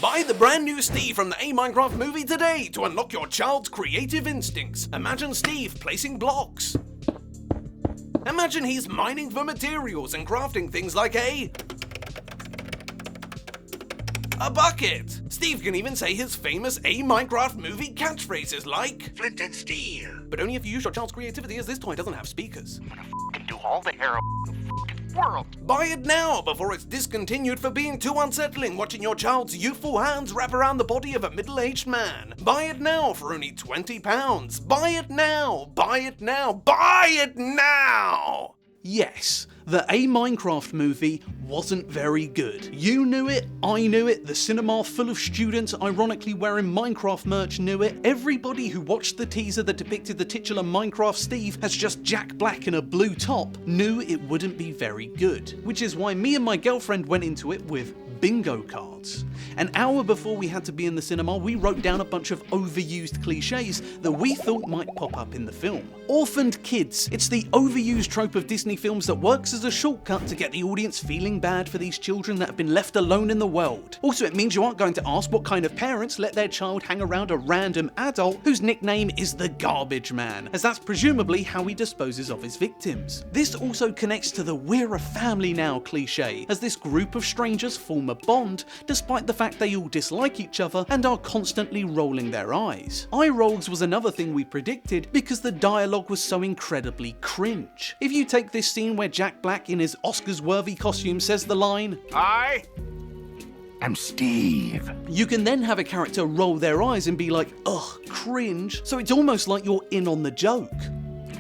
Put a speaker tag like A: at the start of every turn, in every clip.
A: Buy the brand new Steve from the A Minecraft movie today to unlock your child's creative instincts. Imagine Steve placing blocks. Imagine he's mining for materials and crafting things like a bucket. Steve can even say his famous A Minecraft movie catchphrases like
B: flint and steel.
A: But only if you use your child's creativity, as this toy doesn't have speakers.
B: I'm gonna f***ing do all the heroin in the f***ing world.
A: Buy it now before it's discontinued for being too unsettling watching your child's youthful hands wrap around the body of a middle-aged man. Buy it now for only £20. Buy it now. Buy it now. Buy it now. Yes, the A Minecraft movie wasn't very good. You knew it, I knew it, the cinema full of students ironically wearing Minecraft merch knew it, everybody who watched the teaser that depicted the titular Minecraft Steve as just Jack Black in a blue top knew it wouldn't be very good. Which is why me and my girlfriend went into it with bingo cards. An hour before we had to be in the cinema, we wrote down a bunch of overused cliches that we thought might pop up in the film. Orphaned kids. It's the overused trope of Disney films that works as a shortcut to get the audience feeling bad for these children that have been left alone in the world. Also, it means you aren't going to ask what kind of parents let their child hang around a random adult whose nickname is the Garbage Man, as that's presumably how he disposes of his victims. This also connects to the "we're a family now" cliche, as this group of strangers form a bond despite the fact they all dislike each other and are constantly rolling their eyes. Eye rolls was another thing we predicted because the dialogue was so incredibly cringe. If you take this scene where Jack Black in his Oscars-worthy costume says the line,
B: I am Steve.
A: You can then have a character roll their eyes and be like, ugh, cringe, so it's almost like you're in on the joke.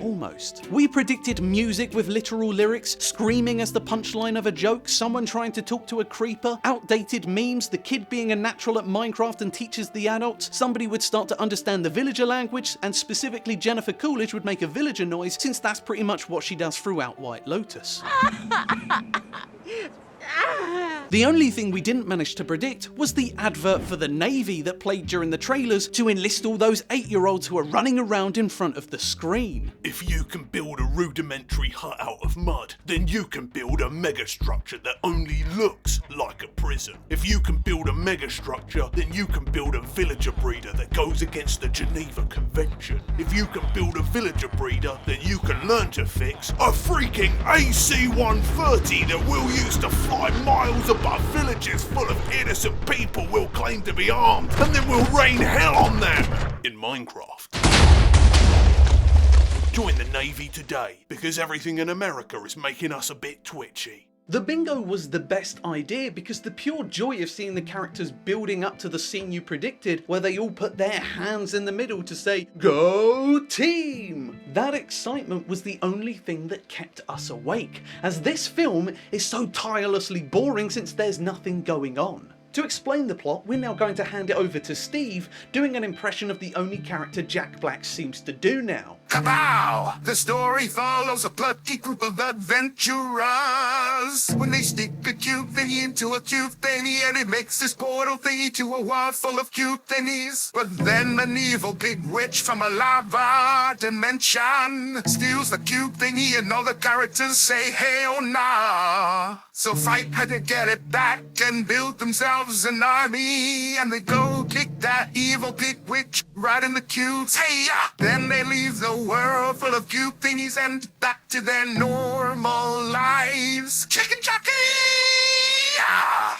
A: Almost. We predicted music with literal lyrics, screaming as the punchline of a joke, someone trying to talk to a creeper, outdated memes, the kid being a natural at Minecraft and teaches the adults, somebody would start to understand the villager language, and specifically Jennifer Coolidge would make a villager noise since that's pretty much what she does throughout White Lotus. The only thing we didn't manage to predict was the advert for the Navy that played during the trailers to enlist all those 8-year-olds who are running around in front of the screen.
C: If you can build a rudimentary hut out of mud, then you can build a megastructure that only looks like a prison. If you can build a megastructure, then you can build a villager breeder that goes against the Geneva Convention. If you can build a villager breeder, then you can learn to fix a freaking AC-130 that we'll use to fly miles above villages full of innocent people we'll claim to be armed, and then we'll rain hell on them in Minecraft. Join the Navy today, because everything in America is making us a bit twitchy.
A: The bingo was the best idea because the pure joy of seeing the characters building up to the scene you predicted, where they all put their hands in the middle to say, "Go team!" That excitement was the only thing that kept us awake, as this film is so tirelessly boring since there's nothing going on. To explain the plot, we're now going to hand it over to Steve, doing an impression of the only character Jack Black seems to do now.
B: Kapow! The story follows a plucky group of adventurers. When they stick a cute thingy into a cute thingy, and it makes this portal thingy to a world full of cute thingies. But then an evil big witch from a lava dimension steals the cute thingy, and all the characters say, hey, oh nah. So fight had to get it back and build themselves an army, and they go kick that evil big witch right in the cutes. Hey, yeah! Then they leave the world full of cute thingies and back to their normal lives. Chicken jockey! Yeah!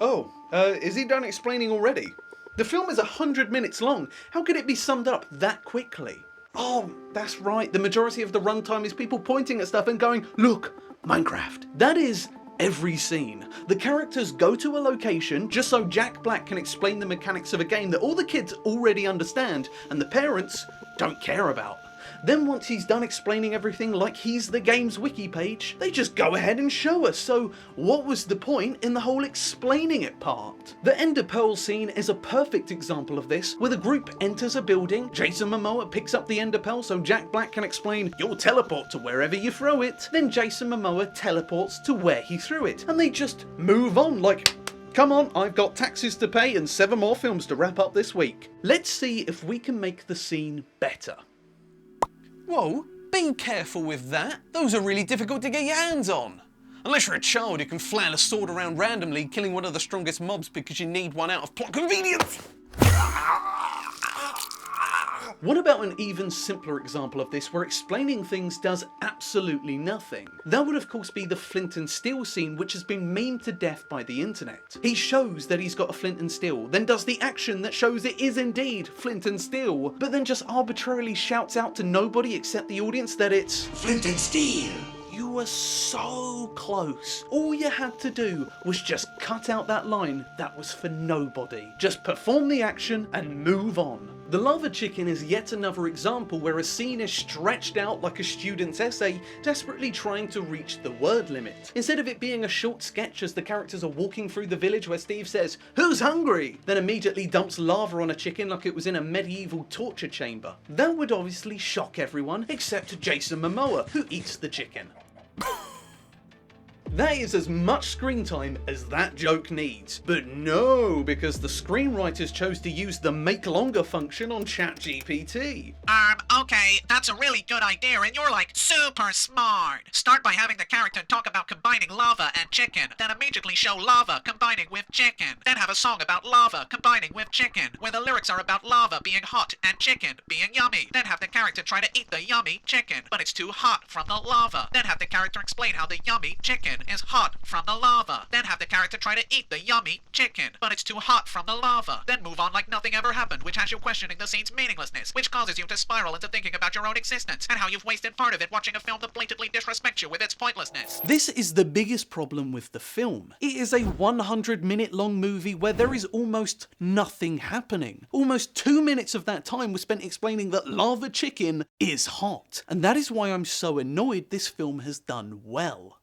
A: Oh, is he done explaining already? The film is 100 minutes long. How could it be summed up that quickly? Oh, that's right. The majority of the runtime is people pointing at stuff and going, look, Minecraft. That is every scene. The characters go to a location just so Jack Black can explain the mechanics of a game that all the kids already understand and the parents don't care about. Then once he's done explaining everything like he's the game's wiki page, they just go ahead and show us. So what was the point in the whole explaining it part? The Ender Pearl scene is a perfect example of this, where the group enters a building, Jason Momoa picks up the Ender Pearl so Jack Black can explain, you'll teleport to wherever you throw it. Then Jason Momoa teleports to where he threw it, and they just move on like, come on, I've got taxes to pay and 7 more films to wrap up this week. Let's see if we can make the scene better. Whoa, be careful with that. Those are really difficult to get your hands on. Unless you're a child, you can flail a sword around randomly, killing one of the strongest mobs because you need one out of plot convenience. What about an even simpler example of this where explaining things does absolutely nothing? That would of course be the flint and steel scene, which has been memed to death by the internet. He shows that he's got a flint and steel, then does the action that shows it is indeed flint and steel, but then just arbitrarily shouts out to nobody except the audience that it's flint and steel. You were so close. All you had to do was just cut out that line that was for nobody. Just perform the action and move on. The lava chicken is yet another example where a scene is stretched out like a student's essay, desperately trying to reach the word limit. Instead of it being a short sketch as the characters are walking through the village where Steve says, "Who's hungry?" then immediately dumps lava on a chicken like it was in a medieval torture chamber. That would obviously shock everyone except Jason Momoa, who eats the chicken. That is as much screen time as that joke needs. But no, because the screenwriters chose to use the make longer function on ChatGPT.
D: Okay, that's a really good idea and you're like super smart. Start by having the character talk about combining lava and chicken, then immediately show lava combining with chicken. Then have a song about lava combining with chicken, where the lyrics are about lava being hot and chicken being yummy. Then have the character try to eat the yummy chicken, but it's too hot from the lava. Then have the character explain how the yummy chicken is hot from the lava. Then have the character try to eat the yummy chicken, but it's too hot from the lava. Then move on like nothing ever happened, which has you questioning the scene's meaninglessness, which causes you to spiral into thinking about your own existence, and how you've wasted part of it watching a film that blatantly disrespects you with its pointlessness.
A: This is the biggest problem with the film. It is a 100-minute long movie where there is almost nothing happening. Almost 2 minutes of that time was spent explaining that lava chicken is hot. And that is why I'm so annoyed this film has done well.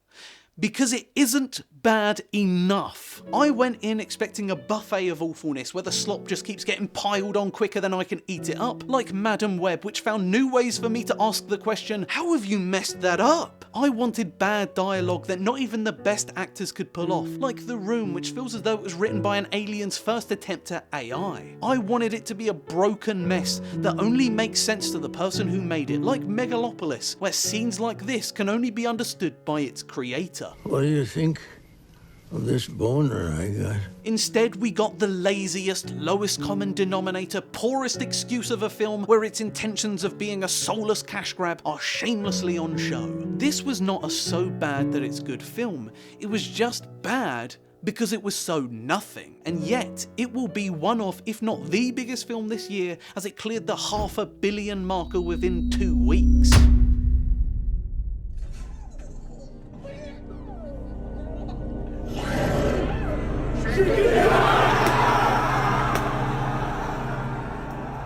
A: Because it isn't bad enough. I went in expecting a buffet of awfulness where the slop just keeps getting piled on quicker than I can eat it up, like Madam Web, which found new ways for me to ask the question, how have you messed that up? I wanted bad dialogue that not even the best actors could pull off, like The Room, which feels as though it was written by an alien's first attempt at AI. I wanted it to be a broken mess that only makes sense to the person who made it, like Megalopolis, where scenes like this can only be understood by its creator.
E: What do you think of this boner I got?
A: Instead, we got the laziest, lowest common denominator, poorest excuse of a film where its intentions of being a soulless cash grab are shamelessly on show. This was not a so bad that it's good film. It was just bad because it was so nothing. And yet, it will be one of, if not the biggest film this year, as it cleared the $500 million marker within 2 weeks.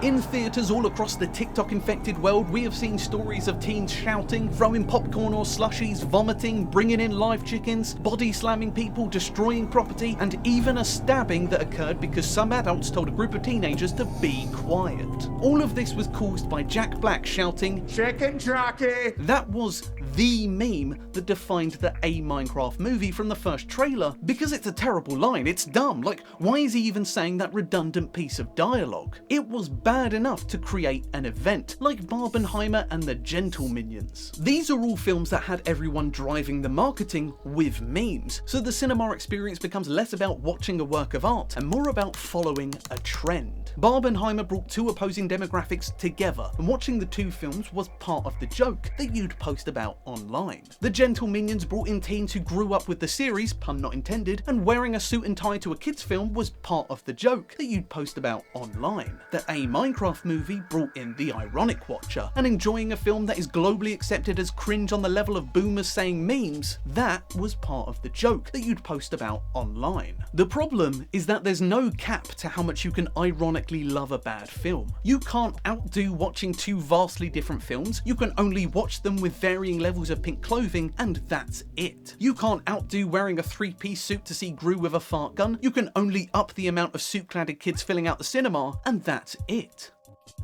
A: In theatres all across the TikTok-infected world, we have seen stories of teens shouting, throwing popcorn or slushies, vomiting, bringing in live chickens, body slamming people, destroying property, and even a stabbing that occurred because some adults told a group of teenagers to be quiet. All of this was caused by Jack Black shouting, "Chicken jockey!" That was the meme that defined the Minecraft movie from the first trailer, because it's a terrible line, it's dumb, like why is he even saying that redundant piece of dialogue? It was bad enough to create an event, like Barbenheimer and the Gentle Minions. These are all films that had everyone driving the marketing with memes, so the cinema experience becomes less about watching a work of art and more about following a trend. Barbenheimer brought two opposing demographics together, and watching the two films was part of the joke that you'd post about online. The Gentle Minions brought in teens who grew up with the series, pun not intended, and wearing a suit and tie to a kids film was part of the joke that you'd post about online. The Minecraft movie brought in the ironic watcher, and enjoying a film that is globally accepted as cringe on the level of boomers saying memes, that was part of the joke that you'd post about online. The problem is that there's no cap to how much you can ironically love a bad film. You can't outdo watching two vastly different films, you can only watch them with varying levels of pink clothing, and that's it. You can't outdo wearing a three-piece suit to see Gru with a fart gun, you can only up the amount of suit-cladded kids filling out the cinema, and that's it.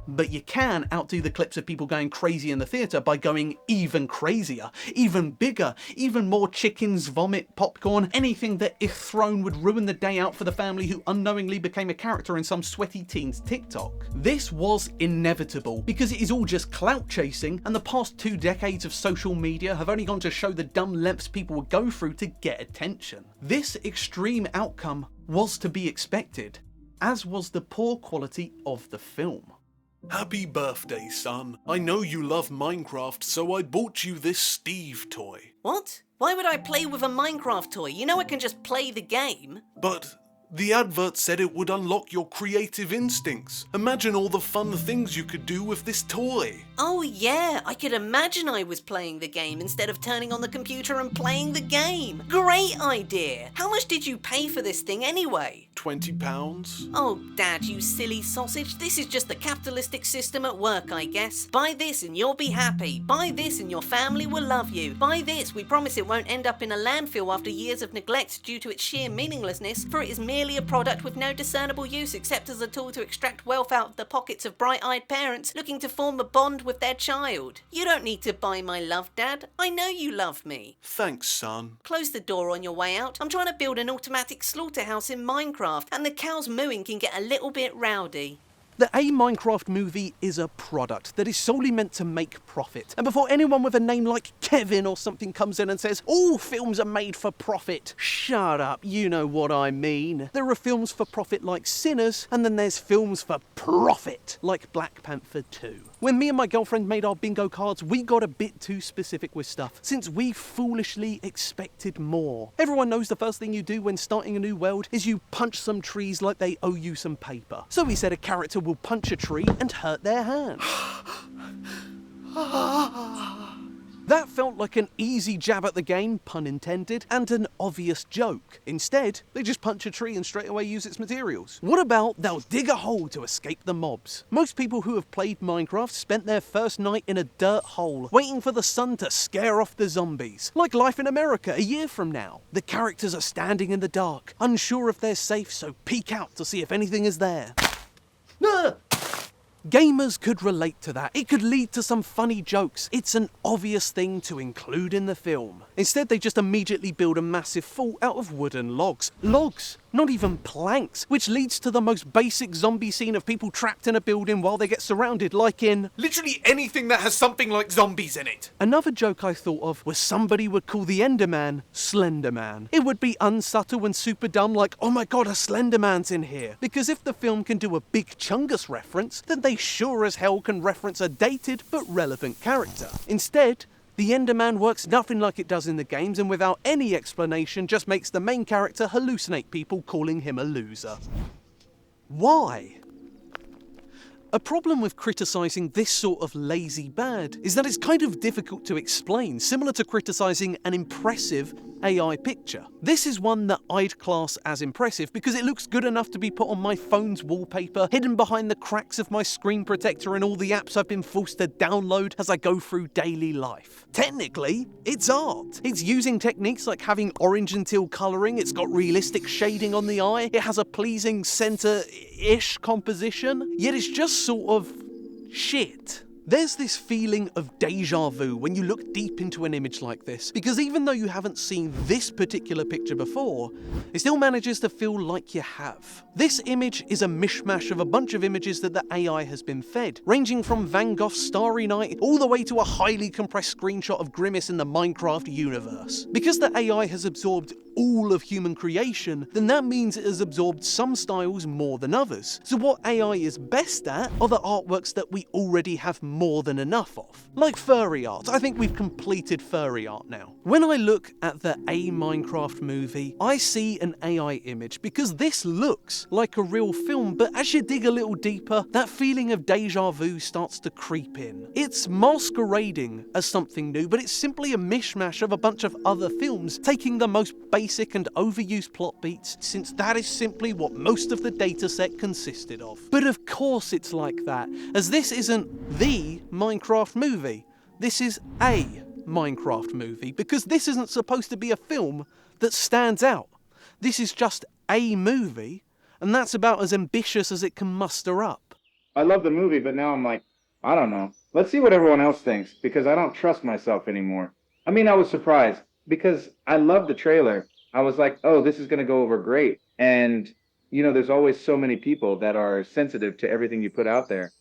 A: But you can outdo the clips of people going crazy in the theatre by going even crazier, even bigger, even more chickens, vomit, popcorn, anything that if thrown would ruin the day out for the family who unknowingly became a character in some sweaty teen's TikTok. This was inevitable because it is all just clout chasing, and the past 2 decades of social media have only gone to show the dumb lengths people would go through to get attention. This extreme outcome was to be expected, as was the poor quality of the film.
C: Happy birthday, son. I know you love Minecraft, so I bought you this Steve toy.
F: What? Why would I play with a Minecraft toy? You know I can just play the game.
C: But the advert said it would unlock your creative instincts. Imagine all the fun things you could do with this toy.
F: Oh yeah, I could imagine I was playing the game instead of turning on the computer and playing the game. Great idea. How much did you pay for this thing anyway?
C: £20?
F: Oh, Dad, you silly sausage. This is just the capitalistic system at work, I guess. Buy this and you'll be happy. Buy this and your family will love you. Buy this, we promise it won't end up in a landfill after years of neglect due to its sheer meaninglessness, for it is merely a product with no discernible use except as a tool to extract wealth out of the pockets of bright-eyed parents looking to form a bond with their child. You don't need to buy my love, Dad. I know you love me.
C: Thanks, son.
F: Close the door on your way out. I'm trying to build an automatic slaughterhouse in Minecraft, and the cows mooing can get a little bit rowdy.
A: The A Minecraft movie is a product that is solely meant to make profit. And before anyone with a name like Kevin or something comes in and says, all films are made for profit, shut up, you know what I mean. There are films for profit like Sinners, and then there's films for profit like Black Panther 2. When me and my girlfriend made our bingo cards, we got a bit too specific with stuff, since we foolishly expected more. Everyone knows the first thing you do when starting a new world is you punch some trees like they owe you some paper. So we said a character will punch a tree and hurt their hand. That felt like an easy jab at the game, pun intended, and an obvious joke. Instead, they just punch a tree and straight away use its materials. What about they'll dig a hole to escape the mobs? Most people who have played Minecraft spent their first night in a dirt hole, waiting for the sun to scare off the zombies. Like life in America a year from now. The characters are standing in the dark, unsure if they're safe, so peek out to see if anything is there. Gamers could relate to that. It could lead to some funny jokes. It's an obvious thing to include in the film. Instead, they just immediately build a massive fort out of wooden logs. Logs, not even planks, which leads to the most basic zombie scene of people trapped in a building while they get surrounded, like in
C: Literally anything that has something like zombies in it.
A: Another joke I thought of was somebody would call the Enderman Slenderman. It would be unsubtle and super dumb, like, oh my god, a Slenderman's in here. Because if the film can do a big Chungus reference, then they sure as hell can reference a dated but relevant character. Instead, the Enderman works nothing like it does in the games, and without any explanation just makes the main character hallucinate people calling him a loser. Why? A problem with criticising this sort of lazy bad is that it's kind of difficult to explain, similar to criticising an impressive AI picture. This is one that I'd class as impressive because it looks good enough to be put on my phone's wallpaper, hidden behind the cracks of my screen protector and all the apps I've been forced to download as I go through daily life. Technically, it's art. It's using techniques like having orange and teal colouring, it's got realistic shading on the eye, it has a pleasing centre-ish composition, yet it's just sort of shit. There's this feeling of deja vu when you look deep into an image like this, because even though you haven't seen this particular picture before, it still manages to feel like you have. This image is a mishmash of a bunch of images that the AI has been fed, ranging from Van Gogh's Starry Night all the way to a highly compressed screenshot of Grimace in the Minecraft universe. Because the AI has absorbed all of human creation, then that means it has absorbed some styles more than others. So what AI is best at are the artworks that we already have more than enough of. Like furry art. I think we've completed furry art now. When I look at the A Minecraft movie, I see an AI image because this looks like a real film, but as you dig a little deeper, that feeling of deja vu starts to creep in. It's masquerading as something new, but it's simply a mishmash of a bunch of other films, taking the most basic and overused plot beats, since that is simply what most of the dataset consisted of. But of course it's like that, as this isn't the Minecraft movie. This is a Minecraft movie, because this isn't supposed to be a film that stands out. This is just a movie, and that's about as ambitious as it can muster up.
G: I love the movie, but now I'm like, I don't know. Let's see what everyone else thinks, because I don't trust myself anymore. I mean, I was surprised, because I love the trailer. I was like, oh, this is going to go over great. And, you know, there's always so many people that are sensitive to everything you put out there.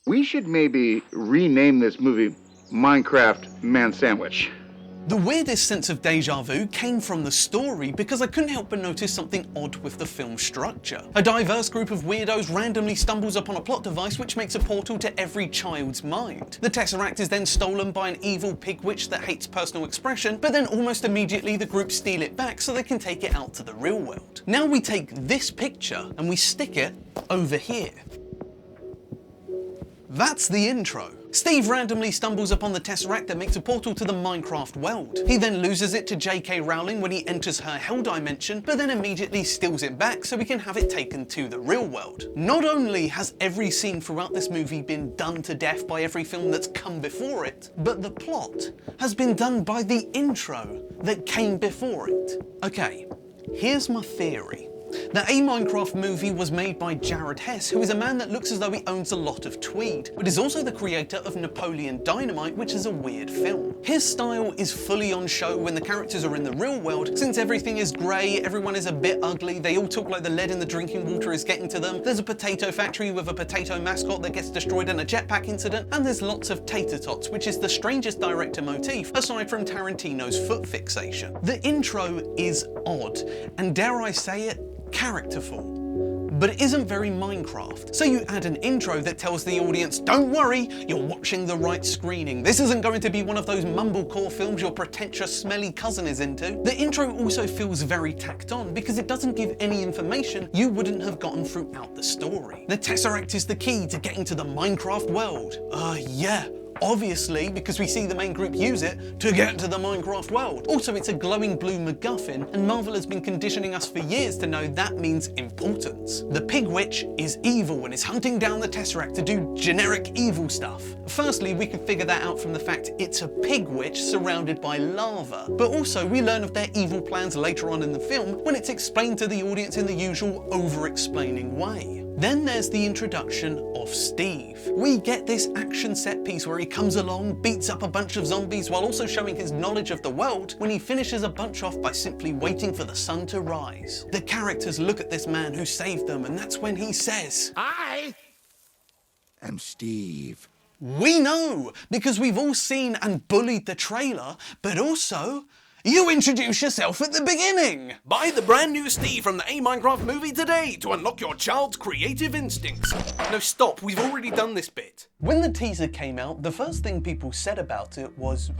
G: We should maybe rename this movie Minecraft Man Sandwich.
A: The weirdest sense of deja vu came from the story because I couldn't help but notice something odd with the film's structure. A diverse group of weirdos randomly stumbles upon a plot device which makes a portal to every child's mind. The Tesseract is then stolen by an evil pig witch that hates personal expression, but then almost immediately the group steal it back so they can take it out to the real world. Now we take this picture and we stick it over here. That's the intro. Steve randomly stumbles upon the Tesseract that makes a portal to the Minecraft world. He then loses it to J.K. Rowling when he enters her hell dimension, but then immediately steals it back so he can have it taken to the real world. Not only has every scene throughout this movie been done to death by every film that's come before it, but the plot has been done by the intro that came before it. Okay, here's my theory. The Minecraft movie was made by Jared Hess, who is a man that looks as though he owns a lot of tweed, but is also the creator of Napoleon Dynamite, which is a weird film. His style is fully on show when the characters are in the real world, since everything is grey, everyone is a bit ugly, they all talk like the lead in the drinking water is getting to them, there's a potato factory with a potato mascot that gets destroyed in a jetpack incident, and there's lots of tater tots, which is the strangest director motif, aside from Tarantino's foot fixation. The intro is odd, and dare I say it, characterful, but it isn't very Minecraft. So you add an intro that tells the audience, don't worry, you're watching the right screening. This isn't going to be one of those mumblecore films your pretentious smelly cousin is into. The intro also feels very tacked on because it doesn't give any information you wouldn't have gotten throughout the story. The Tesseract is the key to getting to the Minecraft world. Yeah. Obviously, because we see the main group use it to get to the Minecraft world. Also, it's a glowing blue MacGuffin, and Marvel has been conditioning us for years to know that means importance. The Pig Witch is evil and is hunting down the Tesseract to do generic evil stuff. Firstly, we can figure that out from the fact it's a pig witch surrounded by lava. But also, we learn of their evil plans later on in the film when it's explained to the audience in the usual over-explaining way. Then there's the introduction of Steve. We get this action set piece where he comes along, beats up a bunch of zombies while also showing his knowledge of the world when he finishes a bunch off by simply waiting for the sun to rise. The characters look at this man who saved them, and that's when he says,
B: I am Steve.
A: We know, because we've all seen and bullied the trailer, but also, you introduce yourself at the beginning! Buy the brand new Steve from the Minecraft movie today to unlock your child's creative instincts. No, stop, we've already done this bit. When the teaser came out, the first thing people said about it was,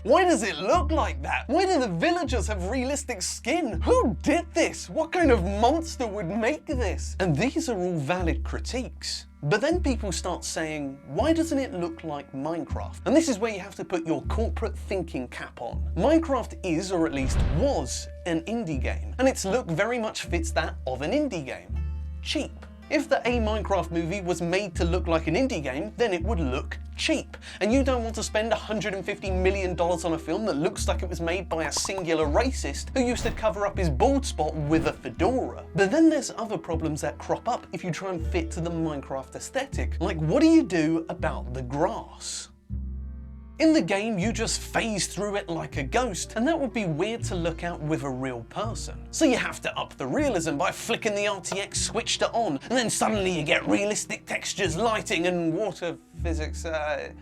A: why does it look like that? Why do the villagers have realistic skin? Who did this? What kind of monster would make this? And these are all valid critiques. But then people start saying, why doesn't it look like Minecraft? And this is where you have to put your corporate thinking cap on. Minecraft is, or at least was, an indie game, and its look very much fits that of an indie game. Cheap. If the Minecraft movie was made to look like an indie game, then it would look cheap. And you don't want to spend $150 million on a film that looks like it was made by a singular racist who used to cover up his bald spot with a fedora. But then there's other problems that crop up if you try and fit to the Minecraft aesthetic. Like, what do you do about the grass? In the game, you just phase through it like a ghost, and that would be weird to look at with a real person. So you have to up the realism by flicking the RTX switch to on, and then suddenly you get realistic textures, lighting, and water physics.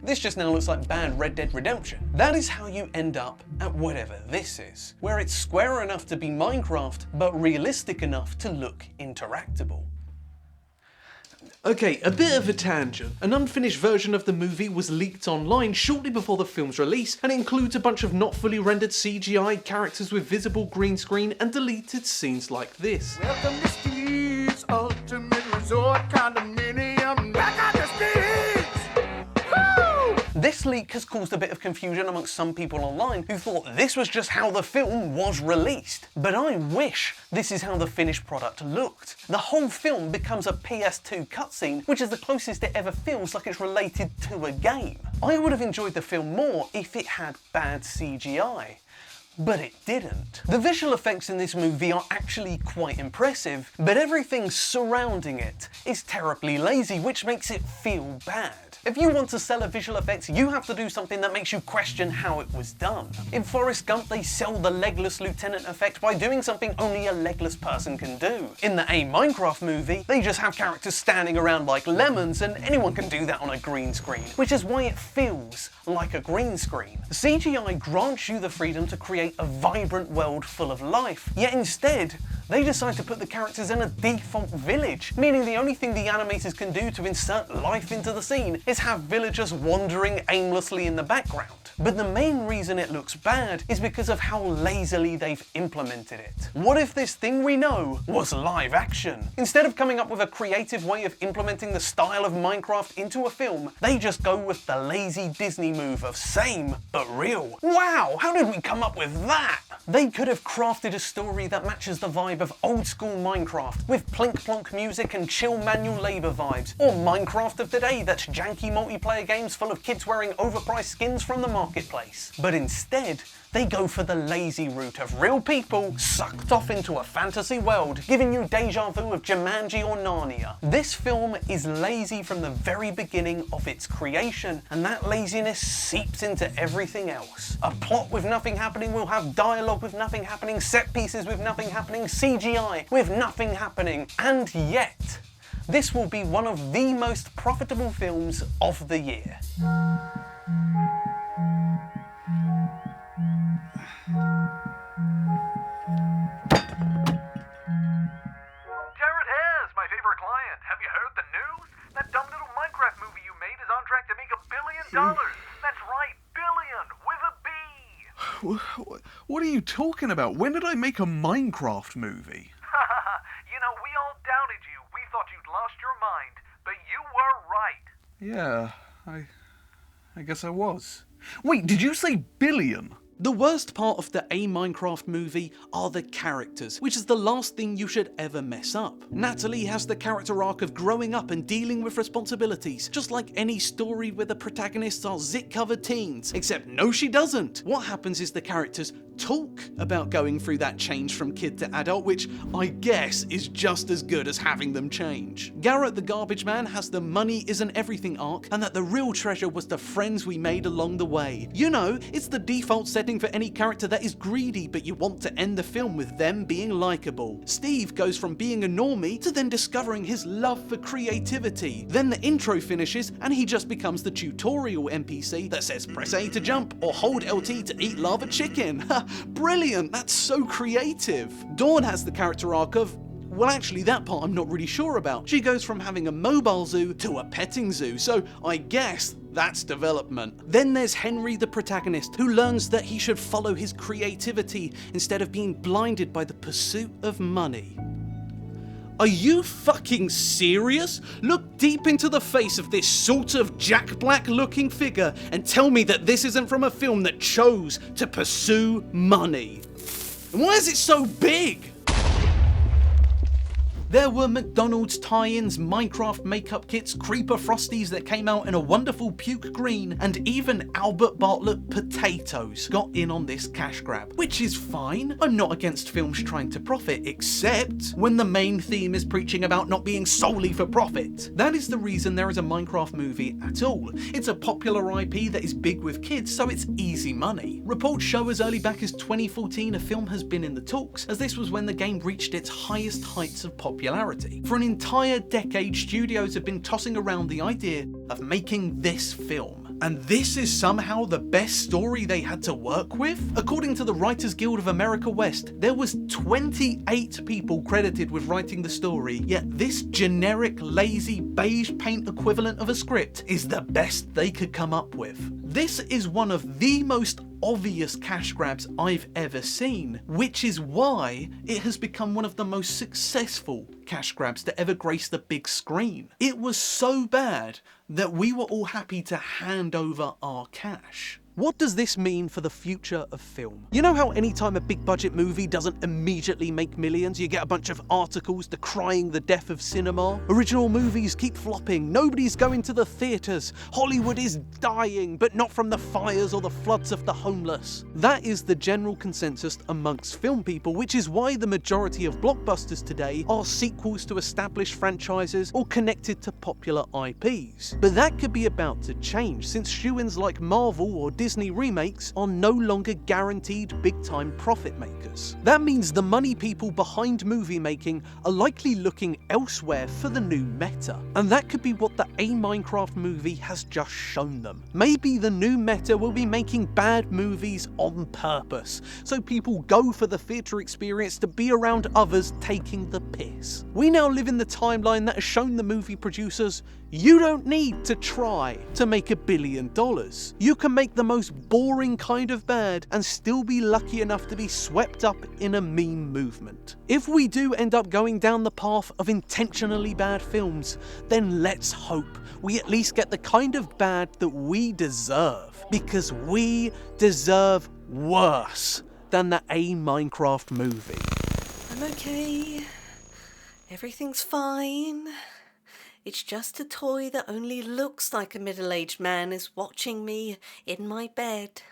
A: This just now looks like bad Red Dead Redemption. That is how you end up at whatever this is, where it's square enough to be Minecraft, but realistic enough to look interactable. Okay, a bit of a tangent. An unfinished version of the movie was leaked online shortly before the film's release, and it includes a bunch of not fully rendered CGI characters with visible green screen and deleted scenes like this.
B: Welcome to Steve's Ultimate Resort Condominium. Back on the Steve's! Woo!
A: This leak has caused a bit of confusion amongst some people online who thought this was just how the film was released. But I wish this is how the finished product looked. The whole film becomes a PS2 cutscene, which is the closest it ever feels like it's related to a game. I would have enjoyed the film more if it had bad CGI. But it didn't. The visual effects in this movie are actually quite impressive, but everything surrounding it is terribly lazy, which makes it feel bad. If you want to sell a visual effects, you have to do something that makes you question how it was done. In Forrest Gump, they sell the legless lieutenant effect by doing something only a legless person can do. In the A Minecraft movie, they just have characters standing around like lemons, and anyone can do that on a green screen, which is why it feels like a green screen. CGI grants you the freedom to create a vibrant world full of life, yet instead, they decide to put the characters in a default village, meaning the only thing the animators can do to insert life into the scene is have villagers wandering aimlessly in the background. But the main reason it looks bad is because of how lazily they've implemented it. What if this thing we know was live action? Instead of coming up with a creative way of implementing the style of Minecraft into a film, they just go with the lazy Disney move of same but real. Wow, how did we come up with that? They could have crafted a story that matches the vibe of old school Minecraft, with plink plonk music and chill manual labour vibes, or Minecraft of today that's janky multiplayer games full of kids wearing overpriced skins from the marketplace. But instead, they go for the lazy route of real people sucked off into a fantasy world, giving you deja vu of Jumanji or Narnia. This film is lazy from the very beginning of its creation, and that laziness seeps into everything else. A plot with nothing happening will have dialogue with nothing happening, set pieces with nothing happening, CGI with nothing happening, and yet, this will be one of the most profitable films of the year.
H: My favorite client. Have you heard the news? That dumb little Minecraft movie you made is on track to make $1 billion. That's right, billion, with a B.
C: What are you talking about? When did I make a Minecraft movie?
H: You know, we all doubted you. We thought you'd lost your mind, but you were right.
C: Yeah, I guess I was. Wait, did you say billion?
A: The worst part of the A Minecraft movie are the characters, which is the last thing you should ever mess up. Natalie has the character arc of growing up and dealing with responsibilities, just like any story where the protagonists are zit-covered teens. Except no, she doesn't. What happens is the characters talk about going through that change from kid to adult, which I guess is just as good as having them change. Garrett the garbage man has the money isn't everything arc, and that the real treasure was the friends we made along the way. You know, it's the default setting for any character that is greedy, but you want to end the film with them being likable. Steve goes from being a normie to then discovering his love for creativity. Then the intro finishes and he just becomes the tutorial NPC that says press A to jump or hold LT to eat lava chicken. Brilliant, that's so creative. Dawn has the character arc of, well, actually, that part I'm not really sure about. She goes from having a mobile zoo to a petting zoo, so I guess that's development. Then there's Henry, the protagonist, who learns that he should follow his creativity instead of being blinded by the pursuit of money. Are you fucking serious? Look deep into the face of this sort of Jack Black looking figure and tell me that this isn't from a film that chose to pursue money. And why is it so big? There were McDonald's tie-ins, Minecraft makeup kits, Creeper Frosties that came out in a wonderful puke green, and even Albert Bartlett potatoes got in on this cash grab. Which is fine, I'm not against films trying to profit, except when the main theme is preaching about not being solely for profit. That is the reason there is a Minecraft movie at all. It's a popular IP that is big with kids, so it's easy money. Reports show as early back as 2014 a film has been in the talks, as this was when the game reached its highest heights of popularity. For an entire decade, studios have been tossing around the idea of making this film. And this is somehow the best story they had to work with? According to the Writers Guild of America West, there was 28 people credited with writing the story, yet this generic, lazy, beige paint equivalent of a script is the best they could come up with. This is one of the most obvious cash grabs I've ever seen, which is why it has become one of the most successful cash grabs to ever grace the big screen. It was so bad that we were all happy to hand over our cash. What does this mean for the future of film? You know how anytime a big budget movie doesn't immediately make millions, you get a bunch of articles decrying the death of cinema? Original movies keep flopping, nobody's going to the theatres, Hollywood is dying, but not from the fires or the floods of the homeless. That is the general consensus amongst film people, which is why the majority of blockbusters today are sequels to established franchises or connected to popular IPs. But that could be about to change, since shoo-ins like Marvel or Disney remakes are no longer guaranteed big-time profit makers. That means the money people behind movie making are likely looking elsewhere for the new meta. And that could be what the A Minecraft movie has just shown them. Maybe the new meta will be making bad movies on purpose, so people go for the theatre experience to be around others taking the piss. We now live in the timeline that has shown the movie producers, you don't need to try to make $1 billion. You can make the most boring kind of bad and still be lucky enough to be swept up in a meme movement. If we do end up going down the path of intentionally bad films, then let's hope we at least get the kind of bad that we deserve, because we deserve worse than the A Minecraft movie.
F: I'm okay. Everything's fine. It's just a toy that only looks like a middle-aged man is watching me in my bed.